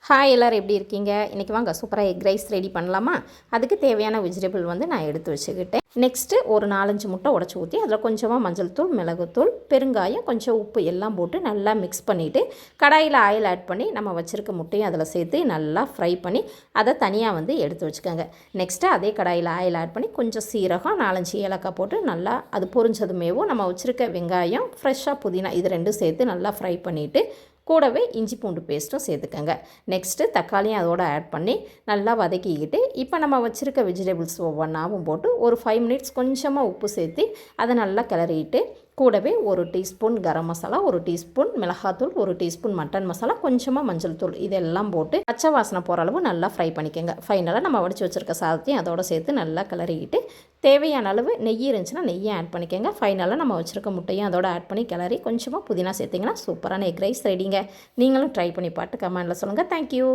Hi எல்லோரும் எப்படி இருக்கீங்க? இன்றைக்கி வாங்க சூப்பராக எக் ரைஸ் ரெடி பண்ணலாமா? அதுக்கு தேவையான வெஜிடபிள் நான் எடுத்து வச்சுக்கிட்டேன். நெக்ஸ்ட்டு ஒரு 4-5 முட்டை உடச்சி ஊற்றி அதில் கொஞ்சமாக மஞ்சள் தூள், மிளகுத்தூள், பெருங்காயம், கொஞ்சம் உப்பு எல்லாம் போட்டு நல்லா மிக்ஸ் பண்ணிவிட்டு கடாயில் ஆயில் ஆட் பண்ணி நம்ம வச்சுருக்க முட்டையும் அதில் சேர்த்து நல்லா ஃப்ரை பண்ணி அதை தனியாக எடுத்து வச்சுக்கோங்க. நெக்ஸ்ட்டு அதே கடாயில் ஆயில் ஆட் பண்ணி கொஞ்சம் சீரகம், 4-5 ஏலக்காய் போட்டு நல்லா அது பொரிஞ்சதுமேவும் நம்ம வச்சுருக்க வெங்காயம், ஃப்ரெஷ்ஷாக புதினா இது ரெண்டும் சேர்த்து நல்லா ஃப்ரை பண்ணிவிட்டு கூடவே இஞ்சி பூண்டு பேஸ்ட்டும் சேர்த்துக்கங்க. நெக்ஸ்ட்டு தக்காளியும் அதோடு ஆட் பண்ணி நல்லா வதக்கிக்கிட்டு இப்போ நம்ம வச்சுருக்க வெஜிடபிள்ஸ் ஒவ்வொன்றாவும் போட்டு ஒரு 5 மினிட்ஸ் கொஞ்சமாக உப்பு சேர்த்து அதை நல்லா கிளறிட்டு கூடவே 1 டீஸ்பூன் கரம் மசாலா, 1 டீஸ்பூன் மிளகாத்தூள், 1 டீஸ்பூன் மட்டன் மசாலா, கொஞ்சமாக மஞ்சள் தூள் இதெல்லாம் போட்டு பச்சை வாசனை போகிற அளவு நல்லா ஃப்ரை பண்ணிக்கோங்க. ஃபைனலாக நம்ம வடித்து வச்சுருக்க சாதத்தையும் அதோடு சேர்த்து நல்லா கிளறிக்கிட்டு தேவையான அளவு நெய் இருந்துச்சுன்னா நெய்யும் ஆட் பண்ணிக்கோங்க. ஃபைனலாக நம்ம வச்சுருக்க முட்டையும் அதோட ஆட் பண்ணி கிளறி கொஞ்சமாக புதினா சேர்த்திங்கன்னா சூப்பரான எக் ரைஸ் ரெடிங்க. நீங்களும் ட்ரை பண்ணி பார்த்து கமெண்டில் சொல்லுங்கள். தேங்க்யூ.